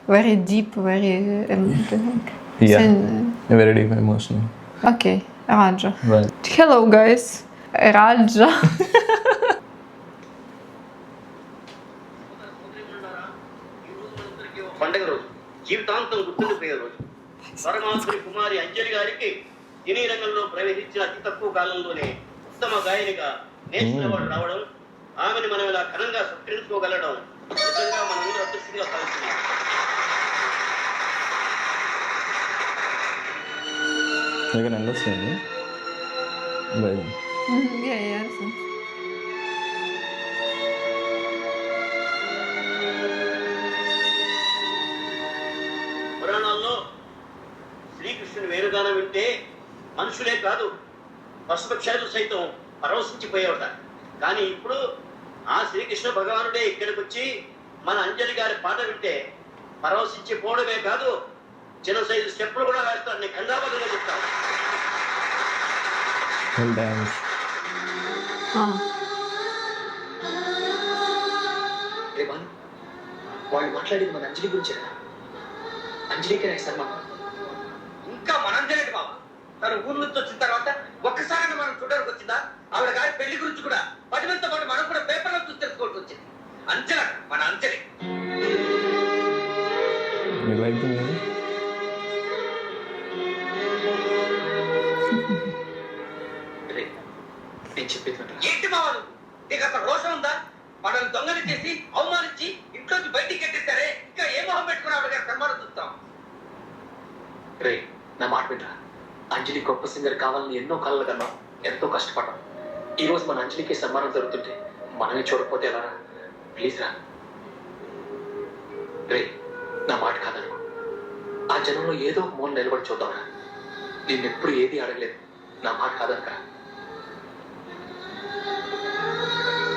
very deep, very Yeah, very deep emotional. Okay, Raja. Right. Hello guys, Raja. పండుగ రోజు జీవితాంతం గుర్తుండిపోయే రోజు పరమాత్ముని కుమారి అంజలి గారికి సినీ రంగంలో ప్రవేశించిన అతి తక్కువ కాలంలోనే ఉత్తమ గాయనిగా నేషనల్ అవార్డు రావడం, ఆమెను మనం ఇలా ఘనంగా సత్కరించుకోగలడం నిజంగా మనందరూ అదృష్టంగా భావిస్తున్నాం. You can understand me? Right. Yeah. పురాణాల్లో శ్రీకృష్ణుని వేణుగానం వింటే మనుషులే కాదు పశుపక్షాలు సైతం పరవశించిపోయేవట. కానీ ఇప్పుడు ఆ శ్రీకృష్ణ భగవానుడే ఇక్కడికి వచ్చి మన అంజలి గారి పాట వింటే పరవశించిపోవడమే కాదు, చిన్న సైజు స్టెప్పులు కూడా వేస్తాను. నేను ఖండాబద్ధంగా చెప్తాను. Well, thanks. వాళ్ళు మాట్లాడేది మన అంజలి గురించి. అంజలికి నాకు సన్మానం. ఇంకా మనం తెలియదు బాబు. తను ఊరు నుంచి వచ్చిన తర్వాత ఒక్కసారి మనం చూడడానికి వచ్చిందా? ఆవిడ గారి పెళ్లి గురించి కూడా 10 మందితో పాటు మనం కూడా పేపర్లో చూసి తెలుసుకోవాల్సి వచ్చింది. అంజలి మన అంజలి. You like the music? నేను చెప్పేది ఏంటి బావాలు, నీకు అసలు రోషం ఉందా? మనల్ని దొంగలు చేసి అవమానించి ఇంట్లోంచి బయటికి కట్టిస్తారే, ఇంకా ఏ మొహం పెట్టుకుని ఆవిడ గారి సన్మానం చూస్తాం? రే, నా మాట వింటా. అంజలి గొప్ప సింగర్ కావాలని ఎన్నో కళలు కన్నాం, ఎంతో కష్టపడ్డాం. ఈ రోజు మన అంజలికి సన్మానం జరుగుతుంటే మనమే చూడకపోతే ఎలా? ప్లీజ్ రా రే, నా మాట కాదనుకో. ఆ జనంలో ఏదో ఒక మూల నిలబడి చూద్దాంరా. నిన్నెప్పుడు ఏది అడగలేదు, నా మాట కాదనక.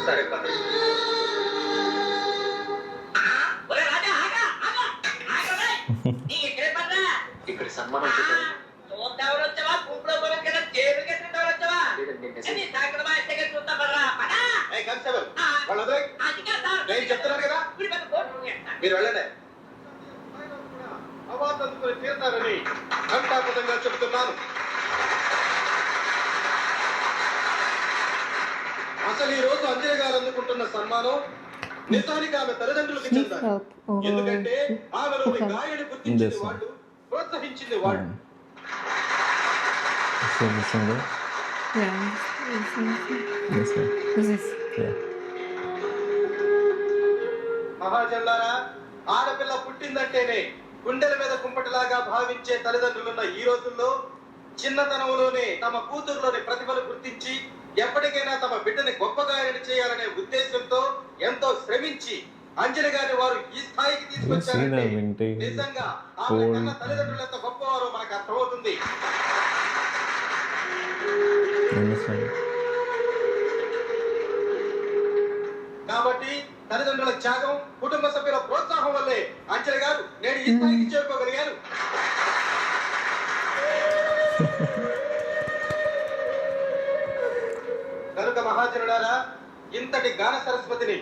సరే పద. ఇక్కడ సన్మానం చూద్దాం. నేను చెప్తున్నాను కదా, మీరు వెళ్ళండి. అవార్డు అందుకుని తీరుతారని ఘంటాపథంగా చెబుతున్నాను. అసలు ఈ రోజు అంజలి గారు అందుకుంటున్న సన్మానం నిజానికి ఆమె తల్లిదండ్రులకు చెందాలి. ఎందుకంటే ఆమెలోని గాయని గుర్తించింది వాళ్ళు, ప్రోత్సహించింది వాళ్ళు. Yeah. Yes, sir. This. Yeah. మహాజన్లారా, ఆడపిల్ల పుట్టిందంటేనే గుండెల మీద కుంపటిలాగా భావించే తల్లిదండ్రులున్న ఈ రోజుల్లో చిన్నతనంలోనే తమ కూతురులోని ప్రతిభను గుర్తించి ఎప్పటికైనా తమ బిడ్డని గొప్పగాయని చేయాలనే ఉద్దేశంతో ఎంతో శ్రమించి అంజలి గారిని వారు ఈ స్థాయికి తీసుకొచ్చారంటే నిజంగా ఆమె కన్న తల్లిదండ్రులు ఎంత గొప్పవారో మనకు అర్థమవుతుంది. కాబట్టి తల్లిదండ్రుల త్యాగం, కుటుంబ సభ్యుల ప్రోత్సాహం వల్లే అంజలి గారు నేను ఈ స్థాయికి చేరుకోగలిగాను. కనుక మహాజనులారా, ఇంతటి గాన సరస్వతిని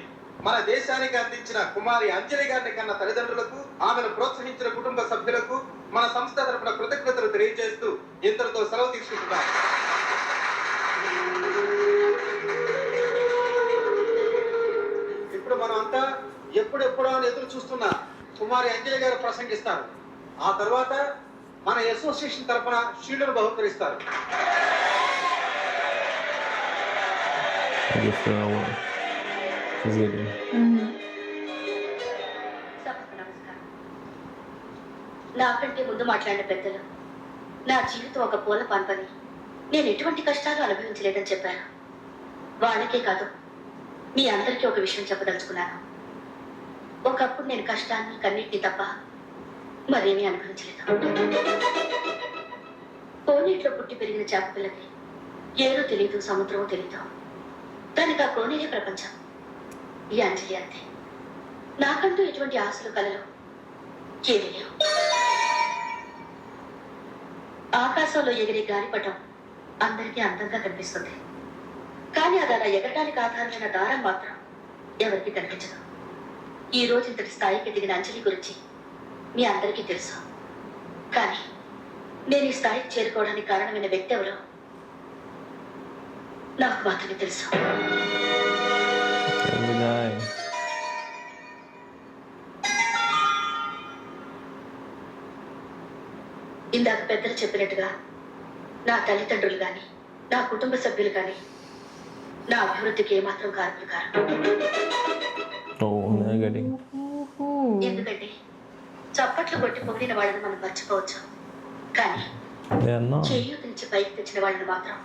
మన దేశానికి అందించిన కుమారి అంజలి గారిని కన్న తల్లిదండ్రులకు, ఆమెను ప్రోత్సహించిన కుటుంబ సభ్యులకు మన సంస్థ తరపున కృతజ్ఞతలు తెలియజేస్తూ ఇంతటితో సెలవు తీసుకుంటున్నాం. ఇప్పుడు మనం అంతా ఎప్పుడెప్పుడో అని ఎదురు చూస్తున్న కుమారి అంజలి గారు ప్రసంగిస్తారు. ఆ తర్వాత మన అసోసియేషన్ తరపున షీల్డ్ను బహుకరిస్తారు. నాకంటే ముందు మాట్లాడిన పెద్దలు నా జీవితం ఒక పూల పాన్పని, నేను ఎటువంటి కష్టాలు అనుభవించలేదని చెప్పాను. వాళ్ళకే కాదు, మీ అందరికీ ఒక విషయం చెప్పదలుచుకున్నాను. ఒకప్పుడు నేను కష్టాన్ని, కన్నీటిని తప్ప మరేమీ అనుభవించలేదు. కోనేట్లో పుట్టి పెరిగిన చేప పిల్లకి ఏదో తెలీదు, సముద్రమో తెలీదు. దానికి ఆ కోనేలే ప్రపంచం. ఈ అంజలి అంతే. నాకంటూ ఎటువంటి ఆశలు, కలలు ఏమీ లేవు. ఆకాశంలో ఎగిరే గాలిపటం అందరికీ అందంగా కనిపిస్తుంది, కానీ అది అలా ఎగరడానికి ఆధారమైన దారం మాత్రం ఎవరికి కనిపించదు. ఈ రోజు ఇంతటి స్థాయికి దిగిన అంజలి గురించి మీ అందరికీ తెలుసు. కానీ నేను ఈ స్థాయికి చేరుకోవడానికి కారణమైన వ్యక్తి ఎవరో నాకు మాత్రమే తెలుసు. The guy. ఇందాక పెద్దలు చెప్పినట్టుగా నా తల్లిదండ్రులు కానీ నా కుటుంబ సభ్యులు కానీ నా అభివృద్ధికి ఏమాత్రం కారకులు కారు. Oh, negative. ఎందుకంటే చప్పట్లు కొట్టి పొగిడిన వాళ్ళని మనం మర్చిపోవచ్చు, కానీ They are not. చేయూత నుంచి పైకి తెచ్చిన వాళ్ళని మాత్రం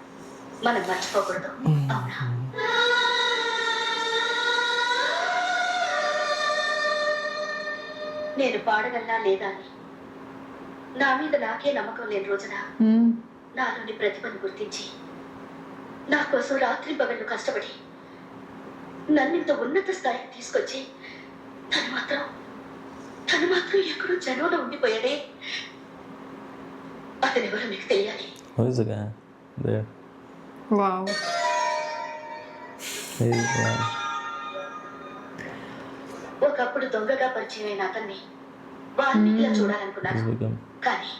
మనం మర్చిపోకూడదు. అవునా? నేను పాడగలనా లేదా అని నా మీద నాకే నమ్మకం లేని రోజున నాలోని ప్రతిభను గుర్తించి నా కోసం రాత్రి పగళ్ళు కష్టపడి నన్ను ఇంత ఉన్నత స్థాయికి తీసుకొచ్చి తను మాత్రం ఎక్కడో జనంలో ఉండిపోయాడే. అతనెవరో మీకు తెలియాలి. Who is the guy? There. Wow. He is the guy. ఒకప్పుడు దొంగగా పరిచయం అయిన అతన్ని వాల్మీకిలా He's చూడాలనుకున్నాను, become. కానీ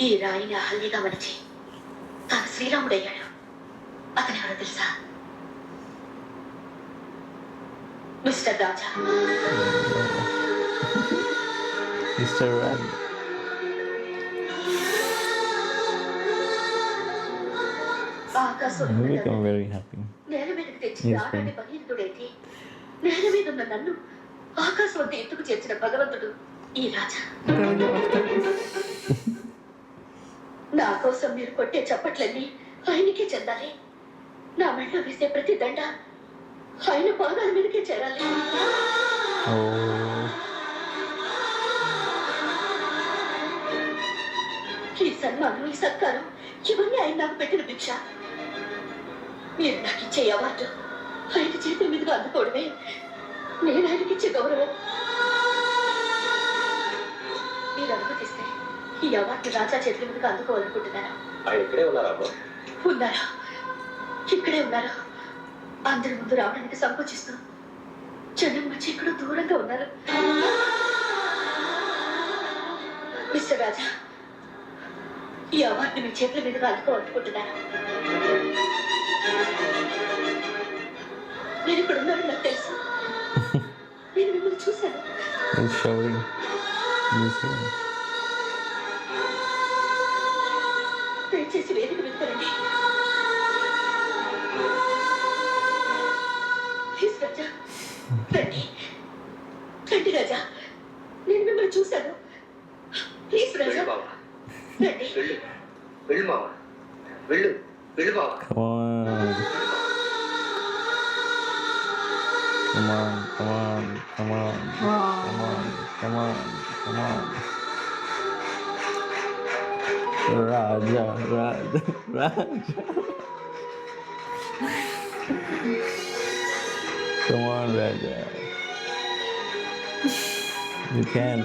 ఈ రాయిని అహల్యగా మలిచి తాను శ్రీరాముడయ్యాడు. అతనెవరో తెలుసా? మిస్టర్ రాజా. Mr. Red. ఆకాశం He become very happy. నేల మీదకి తెచ్చి Yes, ఆనాటి బలీరుడైతే నేల మీద ఉన్న నన్ను ఆకాశం వద్ద ఎత్తుకు చేర్చిన భగవంతుడు ఈ రాజా. నా కోసం మీరు కొట్టే చప్పట్లన్నీ ఆయనకే చెందాలి. నా మెడలో వేసే ప్రతి దండ ఆయన పాదాల మీదకే చేరాలి. Oh. ఈ సన్మానం, ఈ సత్కారం ఇవన్నీ ఆయన నాకు పెట్టిన భిక్ష. మీరు నాకు ఇచ్చే అవార్డు ఆయన చేతుల మీదుగా అందుకోవడమే నేను ఆయనకిచ్చే గౌరవం. మీరు అనుమతిస్తే ఈ అవార్డు రాజా చేతుల మీదుగా అందుకోవాలనుకుంటున్నాను. ఆయన ఇక్కడే ఉన్నారా? ఉన్నారు, ఇక్కడే ఉన్నారు. అందరి ముందు రావడానికి సంకోచిస్తూ జనం వచ్చి ఇక్కడ దూరంగా ఉన్నారు. మిస్టర్ రాజా, ఈ అవార్డు మీ చేతుల మీదుగా అందుకోవాలనుకుంటున్నాను. నేను ఇక్కడ ఉన్నాను, నాకు తెలుసు. నేను మిమ్మల్ని చూశాను. He's showing. You see. దయచేసి వేదిక వెళ్తారండి. ప్లీజ్ రాజా, రండి రండి రాజా, నేను మిమ్మల్ని చూశాను. ప్లీజ్ రాజా, వెళ్ళు బావా, రండి. వెళ్ళు వెళ్ళు బావా, వెళ్ళు వెళ్ళు బావా. Come on. Come on. Come on. Come on. Wow. Come on. Come on. Come on. Raja. Raja. Raja. Come on, Raja. You can.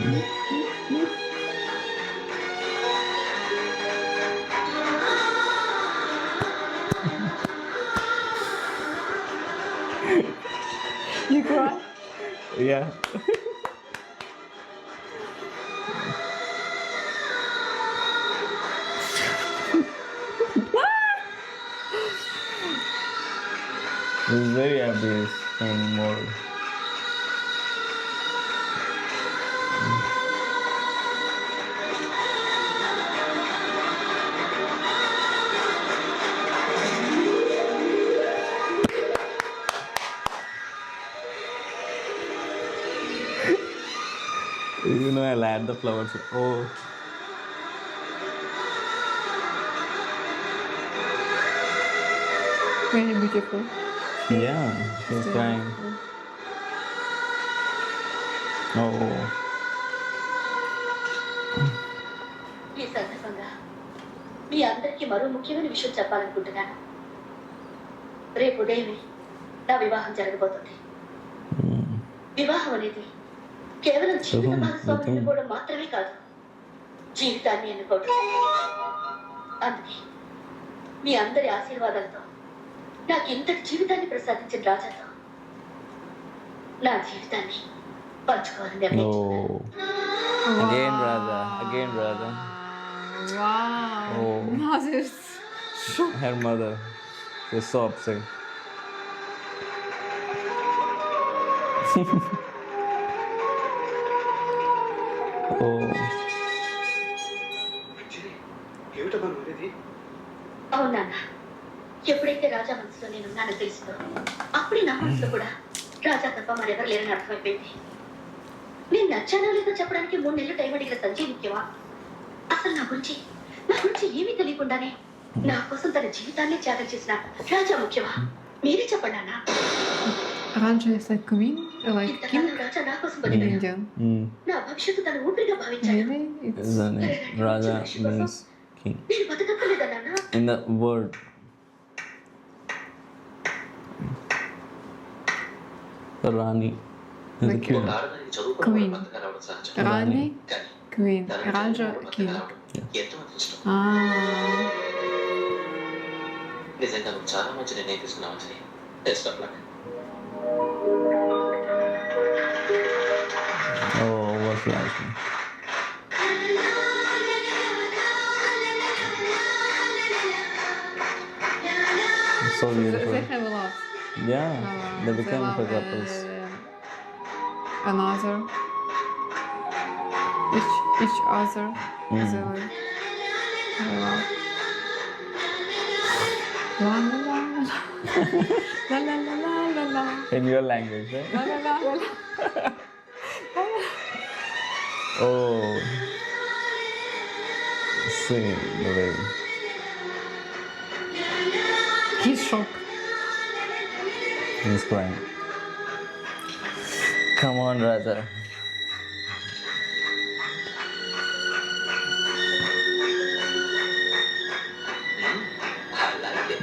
You cry? Yeah. He's very happy he's spending more. You know, I'll add the flowers. Oh, Very beautiful. yeah, she's crying. Oh, ఈ సందర్భంగా మీ అందరికీ మరో ముఖ్యమైన విషయం చెప్పాలనుకుంటున్నాను. రేపు ఉదయమే నా వివాహం జరగబోతుంది. వివాహం అనేది కేవలం జీవిత భాగస్వామిని ఎన్నుకోవడం మాత్రమే కాదు, జీవితాన్ని ఎన్నుకోవడం. అందుకే మీ అందరి ఆశీర్వాదాలతో నాకు ఇంతటి జీవితాన్ని ప్రసాదించిన రాజాతో నా జీవితాన్ని పంచుకోవాలని నిర్ణయించుకున్నాను. no. her mother. She's so upset. Oh, అంజలి ఏమిటమ్మా నువ్వేది అవును నాన్న, ఎప్పుడైతే రాజా మనసులో నేను ఉన్నానని తెలుస్తుందో అప్పుడే నా మనసులో కూడా రాజా తప్ప మరెవరు లేరని అర్థమైపోయింది. నేను నచ్చానో లేదో చెప్పడానికి 3 నెలలు టైం అడిగిన సంజయ్ ముఖ్యమా? అసలు నా గురించి ఏమీ తెలియకుండానే నా కోసం తన జీవితాన్ని త్యాగం చేసిన రాజా ముఖ్యమా? మీరే చెప్పండి నాన్న. Raja is like queen, like king ఇంతకాలం రాజా నా కోసం in బతికాడు. India. నా భవిష్యత్తు తన ఊపిరిగా భావించాడు. Really? It's isn't it? Raja means king. నేను బతకక్కర్లేదా నాన్న? In the word. The Rani is the Like queen. ఒక ఆడదానికి చదువుకున్న Queen. బతక రావడం సహజం. Rani, కానీ queen. తనకి Raja, చదువుకున్న బతక king. రావడం ఎంతో అదృష్టం. Ah. నిజంగా నువ్వు చాలా మంచి నిర్ణయం తీసుకున్నావు Anjali. Best of luck. Oh, overflashing. So beautiful. They have a lot. Yeah, they become love, couples. Another. Each other. Mm. They like. I love. La la la la la la la la la In your language, right? la la la la la. Oh. Sing the way. He's shocked. He's crying. Come on, Raja. I like it.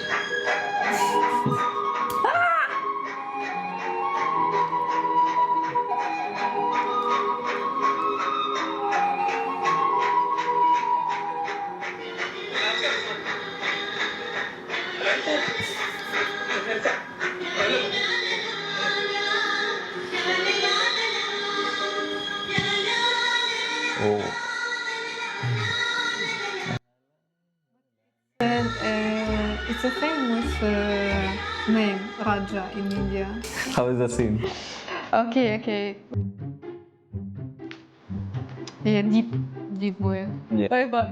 Oh. And it's a famous name, Raja, in India. How is the scene? Okay. Yeah, deep boy. Yeah. Bye.